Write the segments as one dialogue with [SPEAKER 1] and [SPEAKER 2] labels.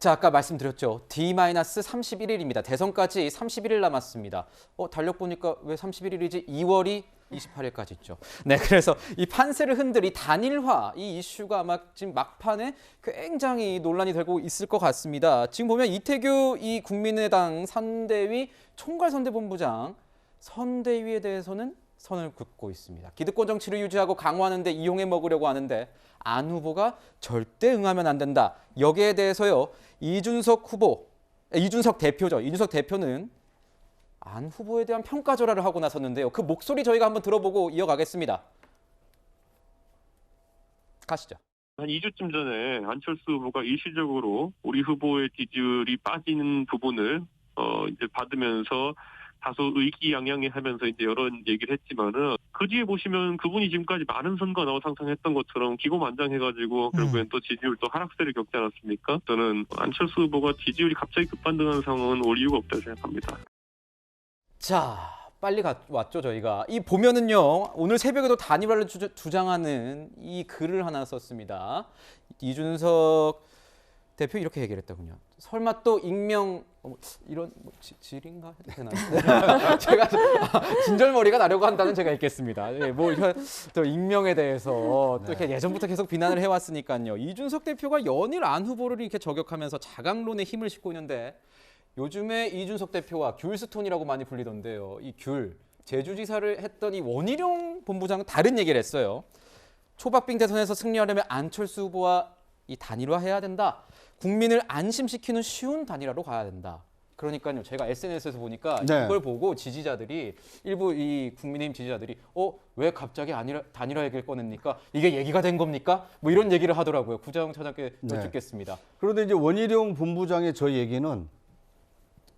[SPEAKER 1] 자, 아까 말씀드렸죠. D-31일입니다. 대선까지 31일 남았습니다. 달력 보니까 왜 31일이지? 2월이 28일까지 있죠. 네, 그래서 이 판세를 흔들 이 단일화 이 이슈가 아마 지금 막판에 굉장히 논란이 되고 있을 것 같습니다. 지금 보면 이태규 이 국민의당 선대위 총괄선대본부장 선대위에 대해서는 선을 긋고 있습니다. 기득권 정치를 유지하고 강화하는 데 이용해 먹으려고 하는데 안 후보가 절대 응하면 안 된다. 여기에 대해서요. 이준석 대표죠. 이준석 대표는 안 후보에 대한 평가절하를 하고 나섰는데요. 그 목소리 저희가 한번 들어보고 이어가겠습니다. 가시죠.
[SPEAKER 2] 한 2주쯤 전에 안철수 후보가 일시적으로 우리 후보의 지지율이 빠지는 부분을 이제 받으면서 다소 의기양양해하면서 이제 여러 얘기를 했지만은 그 뒤에 보시면 그분이 지금까지 많은 선거 나와 상상했던 것처럼 기고만장해가지고 결국엔 또 지지율 또 하락세를 겪지 않았습니까? 저는 안철수 후보가 지지율이 갑자기 급반등하는 상황은 올 이유가 없다고 생각합니다.
[SPEAKER 1] 자, 빨리 왔죠 저희가. 이 보면은요. 오늘 새벽에도 단일화를 주장하는 이 글을 하나 썼습니다. 이준석 대표 이렇게 얘기를 했더군요. 설마 또 익명 이런 질인가 해도 되나요? 제가 진절머리가 나려고 한다는 제가 있겠습니다. 네, 또 익명에 대해서 또 이렇게 예전부터 계속 비난을 해왔으니까요. 이준석 대표가 연일 안 후보를 이렇게 저격하면서 자강론에 힘을 싣고 있는데 요즘에 이준석 대표와 귤스톤이라고 많이 불리던데요. 이 귤 제주지사를 했던 이 원희룡 본부장은 다른 얘기를 했어요. 초박빙 대선에서 승리하려면 안철수 후보와 이 단일화해야 된다. 국민을 안심시키는 쉬운 단일화로 가야 된다. 그러니까요. 제가 SNS에서 보니까 이걸 보고 지지자들이 일부 이 국민의힘 지지자들이 왜 갑자기 단일화 얘기를 꺼냅니까? 이게 얘기가 된 겁니까? 뭐 이런 얘기를 하더라고요. 구자영 차장께 여쭙겠습니다.
[SPEAKER 3] 그런데 이제 원희룡 본부장의 저 얘기는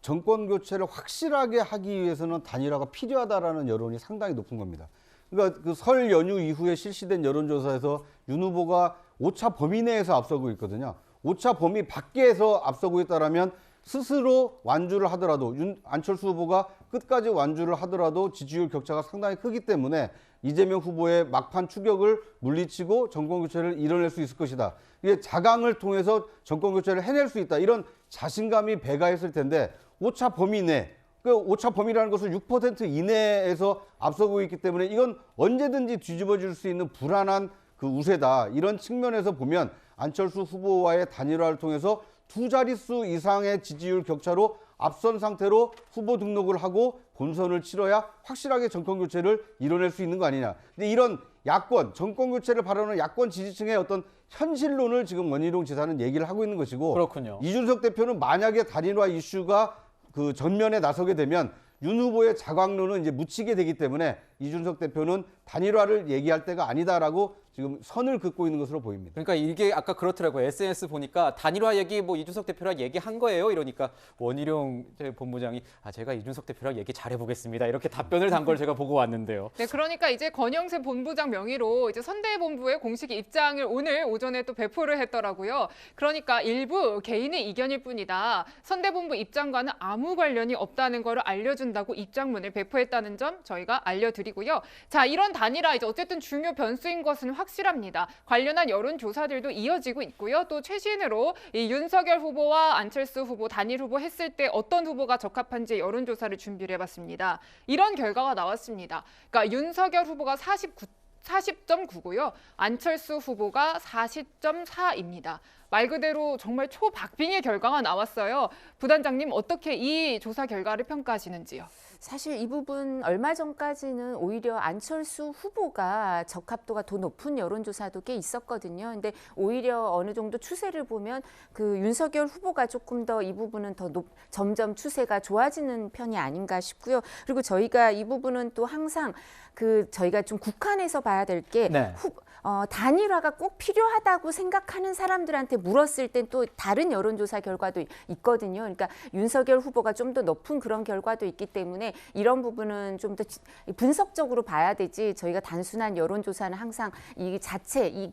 [SPEAKER 3] 정권 교체를 확실하게 하기 위해서는 단일화가 필요하다라는 여론이 상당히 높은 겁니다. 그러니까 그 설 연휴 이후에 실시된 여론조사에서 윤 후보가 오차 범위 내에서 앞서고 있거든요. 오차 범위 밖에서 앞서고 있다라면 스스로 완주를 하더라도 안철수 후보가 끝까지 완주를 하더라도 지지율 격차가 상당히 크기 때문에 이재명 후보의 막판 추격을 물리치고 정권 교체를 이뤄낼 수 있을 것이다. 이게 자강을 통해서 정권 교체를 해낼 수 있다. 이런 자신감이 배가했을 텐데 오차 범위 내, 그 오차 범위라는 것은 6% 이내에서 앞서고 있기 때문에 이건 언제든지 뒤집어질 수 있는 불안한 그 우세다. 이런 측면에서 보면 안철수 후보와의 단일화를 통해서 두 자릿수 이상의 지지율 격차로 앞선 상태로 후보 등록을 하고 본선을 치러야 확실하게 정권 교체를 이뤄낼 수 있는 거 아니냐. 근데 이런 야권, 정권 교체를 바라는 야권 지지층의 어떤 현실론을 지금 원희룡 지사는 얘기를 하고 있는 것이고,
[SPEAKER 1] 그렇군요.
[SPEAKER 3] 이준석 대표는 만약에 단일화 이슈가 그 전면에 나서게 되면 윤 후보의 자광론은 이제 묻히게 되기 때문에 이준석 대표는 단일화를 얘기할 때가 아니다라고 지금 선을 긋고 있는 것으로 보입니다.
[SPEAKER 1] 그러니까 이게 아까 그렇더라고요. SNS 보니까 단일화 얘기 이준석 대표랑 얘기한 거예요. 이러니까 원희룡 본부장이 제가 이준석 대표랑 얘기 잘해보겠습니다. 이렇게 답변을 단 걸 제가 보고 왔는데요.
[SPEAKER 4] 네, 그러니까 이제 권영세 본부장 명의로 이제 선대본부의 공식 입장을 오늘 오전에 또 배포를 했더라고요. 그러니까 일부 개인의 이견일 뿐이다. 선대본부 입장과는 아무 관련이 없다는 걸 알려준다고 입장문을 배포했다는 점 저희가 알려드리고요. 자, 이런 단일화 이제 어쨌든 중요 변수인 것은 확실합니다. 관련한 여론조사들도 이어지고 있고요. 또 최신으로 이 윤석열 후보와 안철수 후보 단일 후보 했을 때 어떤 후보가 적합한지 여론조사를 준비를 해봤습니다. 이런 결과가 나왔습니다. 그러니까 윤석열 후보가 40.9고요. 안철수 후보가 40.4입니다. 말 그대로 정말 초박빙의 결과가 나왔어요. 부단장님 어떻게 이 조사 결과를 평가하시는지요?
[SPEAKER 5] 사실 이 부분 얼마 전까지는 오히려 안철수 후보가 적합도가 더 높은 여론조사도 꽤 있었거든요. 근데 오히려 어느 정도 추세를 보면 그 윤석열 후보가 조금 더 이 부분은 더 점점 추세가 좋아지는 편이 아닌가 싶고요. 그리고 저희가 이 부분은 또 항상 저희가 좀 국한해서 봐야 될 게 단일화가 꼭 필요하다고 생각하는 사람들한테 물었을 땐 또 다른 여론조사 결과도 있거든요. 그러니까 윤석열 후보가 좀 더 높은 그런 결과도 있기 때문에 이런 부분은 좀 더 분석적으로 봐야 되지 저희가 단순한 여론조사는 항상 이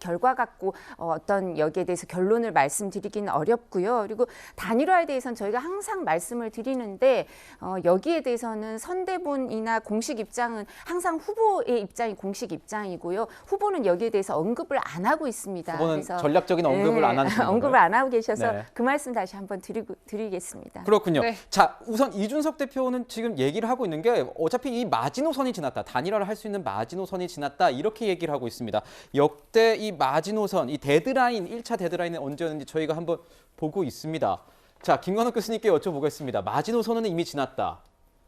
[SPEAKER 5] 결과 갖고 어떤 여기에 대해서 결론을 말씀드리기는 어렵고요. 그리고 단일화에 대해서는 저희가 항상 말씀을 드리는데 여기에 대해서는 선대본이나 공식 입장은 항상 후보의 입장이 공식 입장이고요. 후보는 여기에 대해서 언급을 안 하고 있습니다.
[SPEAKER 1] 후보는 전략적인 언급을 안 하는 건가요?
[SPEAKER 5] 언급을 안 하고 계셔서
[SPEAKER 1] 네.
[SPEAKER 5] 그 말씀 다시 한번 드리겠습니다.
[SPEAKER 1] 그렇군요.
[SPEAKER 4] 네.
[SPEAKER 1] 자, 우선 이준석 대표는 지금 얘기를 하고 있는 게 어차피 이 마지노선이 지났다. 단일화를 할 수 있는 마지노선이 지났다. 이렇게 얘기를 하고 있습니다. 역대 이 마지노선, 이 데드라인, 1차 데드라인은 언제였는지 저희가 한번 보고 있습니다. 자, 김관욱 교수님께 여쭤보겠습니다. 마지노선은 이미 지났다.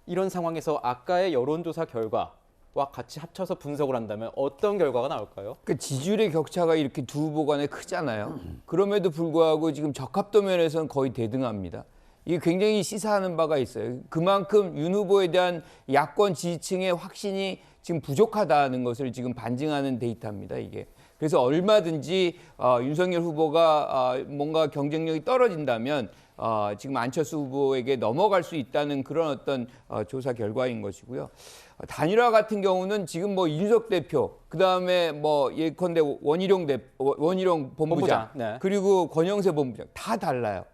[SPEAKER 1] 이런 상황에서 아까의 여론조사 결과와 같이 합쳐서 분석을 한다면 어떤 결과가 나올까요?
[SPEAKER 6] 그 지지율의 격차가 이렇게 두 후보 간에 크잖아요. 그럼에도 불구하고 지금 적합도 면에서는 거의 대등합니다. 이게 굉장히 시사하는 바가 있어요. 그만큼 윤 후보에 대한 야권 지지층의 확신이 지금 부족하다는 것을 지금 반증하는 데이터입니다, 이게. 그래서 얼마든지 윤석열 후보가 뭔가 경쟁력이 떨어진다면 지금 안철수 후보에게 넘어갈 수 있다는 그런 어떤 조사 결과인 것이고요. 단일화 같은 경우는 지금 뭐 이준석 대표, 그 다음에 뭐 예컨대 원희룡 본부장,
[SPEAKER 1] 네.
[SPEAKER 6] 그리고 권영세 본부장 다 달라요.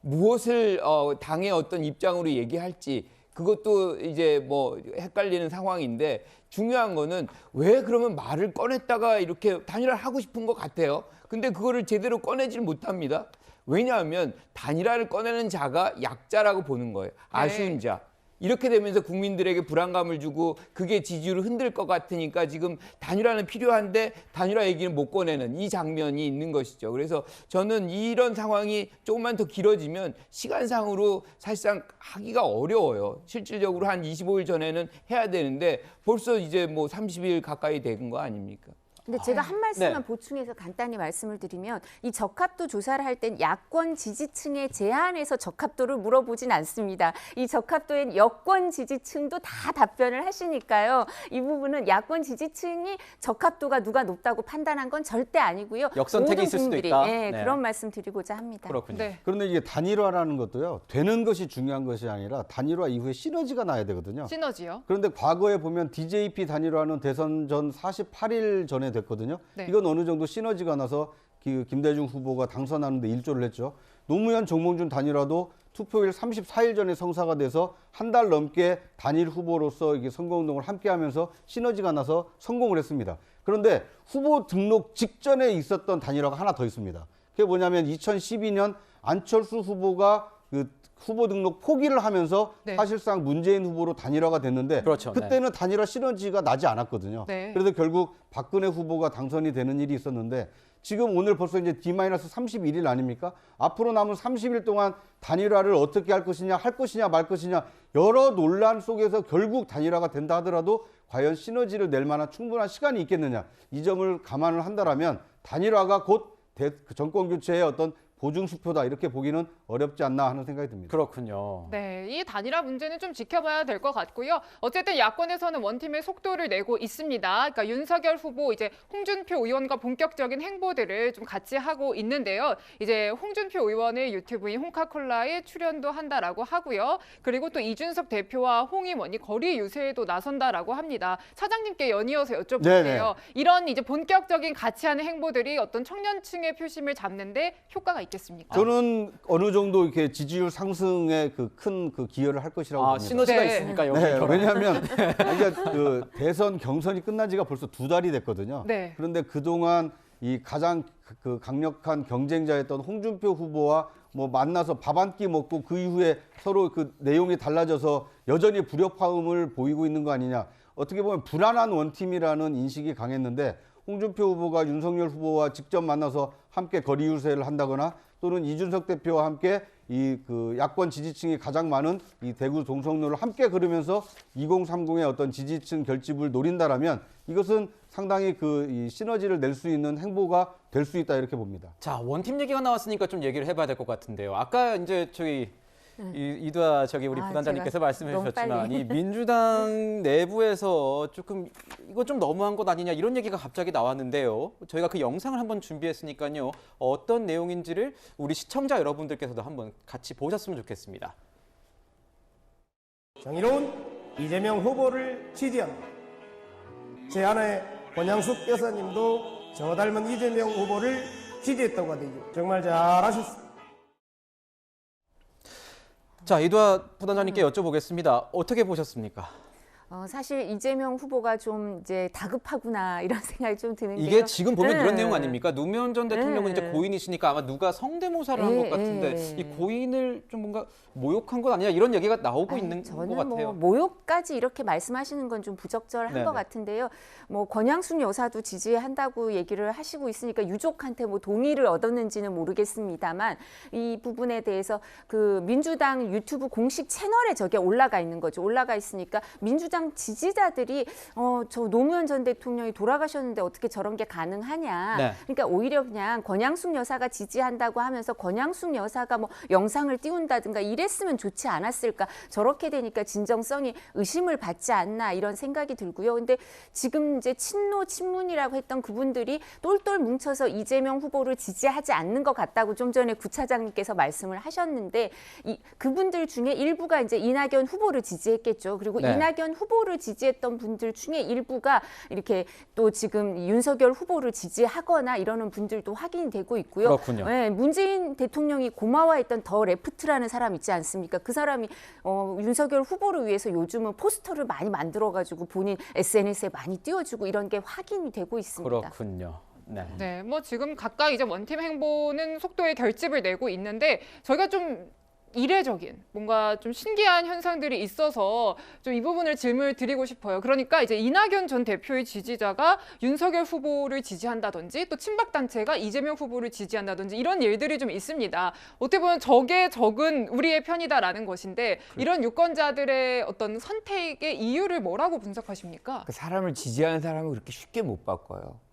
[SPEAKER 6] 무엇을 당의 어떤 입장으로 얘기할지 그것도 이제 뭐 헷갈리는 상황인데 중요한 거는 왜 그러면 말을 꺼냈다가 이렇게 단일화를 하고 싶은 것 같아요. 근데 그거를 제대로 꺼내질 못합니다. 왜냐하면 단일화를 꺼내는 자가 약자라고 보는 거예요. 아쉬운 자. 이렇게 되면서 국민들에게 불안감을 주고 그게 지지율을 흔들 것 같으니까 지금 단일화는 필요한데 단일화 얘기는 못 꺼내는 이 장면이 있는 것이죠. 그래서 저는 이런 상황이 조금만 더 길어지면 시간상으로 사실상 하기가 어려워요. 실질적으로 한 25일 전에는 해야 되는데 벌써 이제 뭐 30일 가까이 된 거 아닙니까?
[SPEAKER 5] 근데 제가 한 말씀만
[SPEAKER 1] 네.
[SPEAKER 5] 보충해서 간단히 말씀을 드리면 이 적합도 조사를 할 땐 야권 지지층에 제한해서 적합도를 물어보진 않습니다. 이 적합도엔 여권 지지층도 다 답변을 하시니까요. 이 부분은 야권 지지층이 적합도가 누가 높다고 판단한 건 절대 아니고요.
[SPEAKER 1] 역선택이
[SPEAKER 5] 모든
[SPEAKER 1] 있을 수도
[SPEAKER 5] 국민들이,
[SPEAKER 1] 있다.
[SPEAKER 5] 예,
[SPEAKER 1] 네.
[SPEAKER 5] 그런 말씀 드리고자 합니다.
[SPEAKER 1] 그렇군요.
[SPEAKER 4] 네.
[SPEAKER 3] 그런데 이게 단일화라는 것도요. 되는 것이 중요한 것이 아니라 단일화 이후에 시너지가 나야 되거든요.
[SPEAKER 4] 시너지요.
[SPEAKER 3] 그런데 과거에 보면 DJP 단일화는 대선 전 48일 전에 됐거든요.
[SPEAKER 4] 네.
[SPEAKER 3] 이건 어느 정도 시너지가 나서 김대중 후보가 당선하는데 일조를 했죠. 노무현 정몽준 단일화도 투표일 34일 전에 성사가 돼서 한 달 넘게 단일 후보로서 이게 선거운동을 함께하면서 시너지가 나서 성공을 했습니다. 그런데 후보 등록 직전에 있었던 단일화가 하나 더 있습니다. 그게 뭐냐면 2012년 안철수 후보가 그 후보 등록 포기를 하면서
[SPEAKER 4] 네.
[SPEAKER 3] 사실상 문재인 후보로 단일화가 됐는데
[SPEAKER 1] 그렇죠.
[SPEAKER 3] 그때는 단일화 시너지가 나지 않았거든요.
[SPEAKER 4] 네.
[SPEAKER 3] 그래서 결국 박근혜 후보가 당선이 되는 일이 있었는데 지금 오늘 벌써 이제 D-31일 아닙니까? 앞으로 남은 30일 동안 단일화를 어떻게 할 것이냐 말 것이냐 여러 논란 속에서 결국 단일화가 된다 하더라도 과연 시너지를 낼 만한 충분한 시간이 있겠느냐 이 점을 감안을 한다라면 단일화가 곧 정권 교체의 어떤 보증수표다 이렇게 보기는 어렵지 않나 하는 생각이 듭니다.
[SPEAKER 1] 그렇군요.
[SPEAKER 4] 네, 이 단일화 문제는 좀 지켜봐야 될 것 같고요. 어쨌든 야권에서는 원팀의 속도를 내고 있습니다. 그러니까 윤석열 후보 이제 홍준표 의원과 본격적인 행보들을 좀 같이 하고 있는데요. 이제 홍준표 의원의 유튜브인 홍카콜라에 출연도 한다라고 하고요. 그리고 또 이준석 대표와 홍 의원이 거리 유세에도 나선다라고 합니다. 차장님께 연이어서 여쭤볼게요.
[SPEAKER 3] 네네.
[SPEAKER 4] 이런 이제 본격적인 같이 하는 행보들이 어떤 청년층의 표심을 잡는데 효과가 있겠습니까?
[SPEAKER 3] 저는 어느 정도 이렇게 지지율 상승에 큰 기여를 할 것이라고 봅니다.
[SPEAKER 1] 시너지가
[SPEAKER 4] 네.
[SPEAKER 1] 있으니까 여기
[SPEAKER 3] 네, 왜냐하면 이게 그 대선 경선이 끝난 지가 벌써 2달이 됐거든요.
[SPEAKER 4] 네.
[SPEAKER 3] 그런데 그동안 이 가장 그 강력한 경쟁자였던 홍준표 후보와 뭐 만나서 밥 한 끼 먹고 그 이후에 서로 그 내용이 달라져서 여전히 불협화음을 보이고 있는 거 아니냐. 어떻게 보면 불안한 원팀이라는 인식이 강했는데 홍준표 후보가 윤석열 후보와 직접 만나서 함께 거리 유세를 한다거나 또는 이준석 대표와 함께 이 그 야권 지지층이 가장 많은 이 대구 동성로를 함께 걸으면서 2030의 어떤 지지층 결집을 노린다라면 이것은 상당히 이 시너지를 낼 수 있는 행보가 될 수 있다 이렇게 봅니다.
[SPEAKER 1] 자, 원팀 얘기가 나왔으니까 좀 얘기를 해봐야 될 것 같은데요. 아까 이제 저기 이두아 우리 부단장님께서
[SPEAKER 5] 제가
[SPEAKER 1] 말씀해
[SPEAKER 5] 너무
[SPEAKER 1] 주셨지만
[SPEAKER 5] 빨리.
[SPEAKER 1] 이 민주당 내부에서 조금 이거 좀 너무한 것 아니냐 이런 얘기가 갑자기 나왔는데요. 저희가 그 영상을 한번 준비했으니까요. 어떤 내용인지를 우리 시청자 여러분들께서도 한번 같이 보셨으면 좋겠습니다.
[SPEAKER 7] 정의로운 이재명 후보를 지지합니다. 제 아내 권양숙 여사님도 저 닮은 이재명 후보를 지지했다고 하더니 정말 잘하셨습니다.
[SPEAKER 1] 자, 이두아 부단장님께 여쭤보겠습니다. 어떻게 보셨습니까?
[SPEAKER 5] 사실 이재명 후보가 좀 이제 다급하구나 이런 생각이 좀 드는데요.
[SPEAKER 1] 이게 지금 보면 이런
[SPEAKER 5] 네.
[SPEAKER 1] 내용 아닙니까? 노무현 전 대통령은 이제 고인이시니까 아마 누가 성대모사를 한 것 같은데 이 고인을 좀 뭔가 모욕한 것 아니냐 이런 얘기가 나오고 있는 것
[SPEAKER 5] 저는
[SPEAKER 1] 같아요.
[SPEAKER 5] 뭐 모욕까지 이렇게 말씀하시는 건 좀 부적절한
[SPEAKER 1] 네네.
[SPEAKER 5] 것 같은데요. 뭐 권양숙 여사도 지지한다고 얘기를 하시고 있으니까 유족한테 뭐 동의를 얻었는지는 모르겠습니다만 이 부분에 대해서 그 민주당 유튜브 공식 채널에 저게 올라가 있는 거죠. 올라가 있으니까 민주당 지지자들이 저 노무현 전 대통령이 돌아가셨는데 어떻게 저런 게 가능하냐.
[SPEAKER 1] 네.
[SPEAKER 5] 그러니까 오히려 그냥 권양숙 여사가 지지한다고 하면서 권양숙 여사가 뭐 영상을 띄운다든가 이랬으면 좋지 않았을까. 저렇게 되니까 진정성이 의심을 받지 않나 이런 생각이 들고요. 근데 지금 이제 친노 친문이라고 했던 그분들이 똘똘 뭉쳐서 이재명 후보를 지지하지 않는 것 같다고 좀 전에 구 차장님께서 말씀을 하셨는데 그분들 중에 일부가 이제 이낙연 후보를 지지했겠죠. 그리고
[SPEAKER 1] 네.
[SPEAKER 5] 이낙연 후보를 지지했던 분들 중에 일부가 이렇게 또 지금 윤석열 후보를 지지하거나 이러는 분들도 확인이 되고 있고요.
[SPEAKER 1] 그렇군요.
[SPEAKER 5] 네, 문재인 대통령이 고마워했던 더 레프트라는 사람 있지 않습니까? 그 사람이 윤석열 후보를 위해서 요즘은 포스터를 많이 만들어가지고 본인 SNS에 많이 띄워주고 이런 게 확인이 되고 있습니다.
[SPEAKER 1] 그렇군요. 네.
[SPEAKER 4] 네, 뭐 지금 각각 이제 원팀 행보는 속도의 결집을 내고 있는데 저희가 좀 이례적인 뭔가 좀 신기한 현상들이 있어서 좀 이 부분을 질문을 드리고 싶어요. 그러니까 이제 이낙연 전 대표의 지지자가 윤석열 후보를 지지한다든지 또 친박 단체가 이재명 후보를 지지한다든지 이런 일들이 좀 있습니다. 어떻게 보면 적의 적은 우리의 편이다라는 것인데 이런 유권자들의 어떤 선택의 이유를 뭐라고 분석하십니까?
[SPEAKER 6] 그 사람을 지지하는 사람은 그렇게 쉽게 못 바꿔요.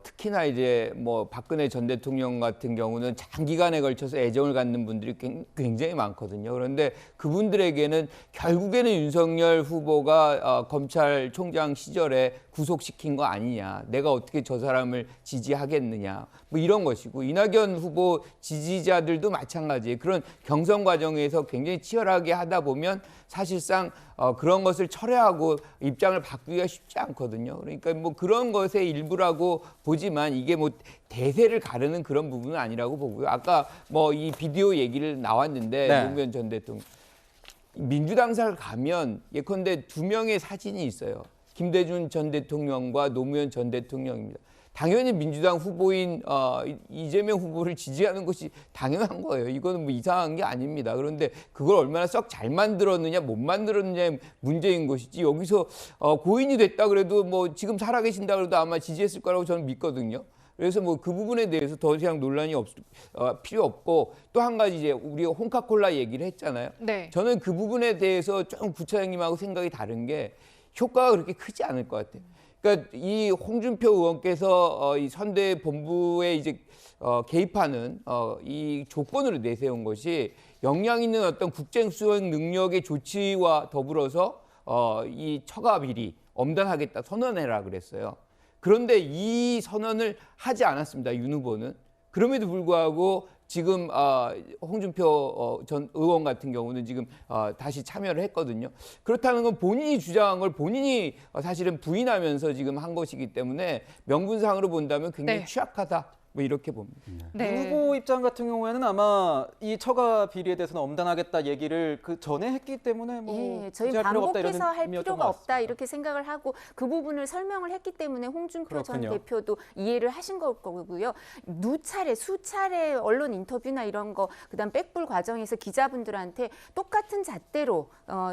[SPEAKER 6] 특히나 이제 뭐 박근혜 전 대통령 같은 경우는 장기간에 걸쳐서 애정을 갖는 분들이 굉장히 많거든요. 그런데 그분들에게는 결국에는 윤석열 후보가 검찰총장 시절에 구속시킨 거 아니냐. 내가 어떻게 저 사람을 지지하겠느냐. 뭐 이런 것이고 이낙연 후보 지지자들도 마찬가지예요. 그런 경선 과정에서 굉장히 치열하게 하다 보면 사실상 그런 것을 철회하고 입장을 바꾸기가 쉽지 않거든요. 그러니까 뭐 그런 것의 일부라고 보지만 이게 뭐 대세를 가르는 그런 부분은 아니라고 보고요. 아까 뭐 이 비디오 얘기를 나왔는데
[SPEAKER 1] 네.
[SPEAKER 6] 노무현 전 대통령 민주당사를 가면 예컨대 두 명의 사진이 있어요. 김대중 전 대통령과 노무현 전 대통령입니다. 당연히 민주당 후보인 이재명 후보를 지지하는 것이 당연한 거예요. 이거는 뭐 이상한 게 아닙니다. 그런데 그걸 얼마나 썩 잘 만들었느냐 못 만들었느냐의 문제인 것이지 여기서 고인이 됐다 그래도 뭐 지금 살아계신다 그래도 아마 지지했을 거라고 저는 믿거든요. 그래서 뭐 그 부분에 대해서 더 이상 논란이 필요 없고 또 한 가지 이제 우리가 홍카콜라 얘기를 했잖아요.
[SPEAKER 4] 네.
[SPEAKER 6] 저는 그 부분에 대해서 좀 구차장님하고 생각이 다른 게 효과가 그렇게 크지 않을 것 같아요. 그러니까 이 홍준표 의원께서 이 선대 본부에 이제 개입하는 이 조건으로 내세운 것이 역량 있는 어떤 국정 수행 능력의 조치와 더불어서 이 처가 비리 엄단하겠다 선언해라 그랬어요. 그런데 이 선언을 하지 않았습니다. 윤 후보는. 그럼에도 불구하고 지금 홍준표 전 의원 같은 경우는 지금 다시 참여를 했거든요. 그렇다는 건 본인이 주장한 걸 본인이 사실은 부인하면서 지금 한 것이기 때문에 명분상으로 본다면 굉장히
[SPEAKER 4] 네.
[SPEAKER 6] 취약하다. 뭐 이렇게 봅니다.
[SPEAKER 4] 네.
[SPEAKER 1] 후보 입장 같은 경우에는 아마 이 처가 비리에 대해서는 엄단하겠다 얘기를 그 전에 했기 때문에 뭐
[SPEAKER 5] 예, 저희
[SPEAKER 1] 지지할 필요가 없다 이런
[SPEAKER 5] 반복해서 할
[SPEAKER 1] 의미였던
[SPEAKER 5] 필요가
[SPEAKER 1] 것
[SPEAKER 5] 없다
[SPEAKER 1] 같습니다.
[SPEAKER 5] 이렇게 생각을 하고 그 부분을 설명을 했기 때문에 홍준표
[SPEAKER 1] 그렇군요.
[SPEAKER 5] 전 대표도 이해를 하신 거고요. 수차례 언론 인터뷰나 이런 거 그다음 백불 과정에서 기자분들한테 똑같은 잣대로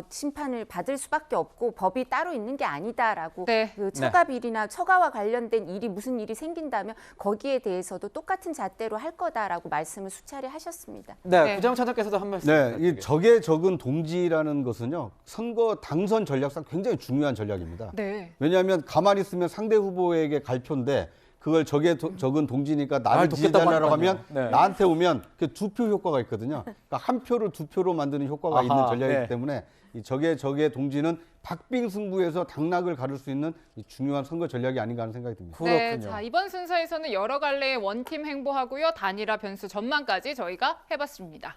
[SPEAKER 5] 심판을 받을 수밖에 없고 법이 따로 있는 게 아니다라고
[SPEAKER 4] 네.
[SPEAKER 5] 그 처가 비리나 처가와 관련된 일이 무슨 일이 생긴다면 거기에 대해서도 똑같은 잣대로 할 거다라고 말씀을 수차례 하셨습니다.
[SPEAKER 1] 네,
[SPEAKER 4] 네.
[SPEAKER 1] 구장 차장께서도 한 말씀.
[SPEAKER 3] 네, 이
[SPEAKER 1] 부탁드리겠습니다.
[SPEAKER 3] 적의 적은 동지라는 것은요 선거 당선 전략상 굉장히 중요한 전략입니다.
[SPEAKER 4] 네.
[SPEAKER 3] 왜냐하면 가만히 있으면 상대 후보에게 갈 표인데 그걸 적의 적은 동지니까 나를
[SPEAKER 1] 날 돕겠다고
[SPEAKER 3] 지지하려고
[SPEAKER 1] 하는
[SPEAKER 3] 하면
[SPEAKER 1] 거 아니에요? 네.
[SPEAKER 3] 나한테 오면 그 두 표 효과가 있거든요. 그러니까 한 표를 두 표로 만드는 효과가
[SPEAKER 1] 아하,
[SPEAKER 3] 있는 전략이기
[SPEAKER 1] 네.
[SPEAKER 3] 때문에 이 적의 동지는 박빙승부에서 당락을 가를 수 있는 이 중요한 선거 전략이 아닌가 하는 생각이 듭니다.
[SPEAKER 4] 네,
[SPEAKER 1] 그렇군요.
[SPEAKER 4] 자 이번 순서에서는 여러 갈래의 원팀 행보하고요 단일화 변수 전망까지 저희가 해봤습니다.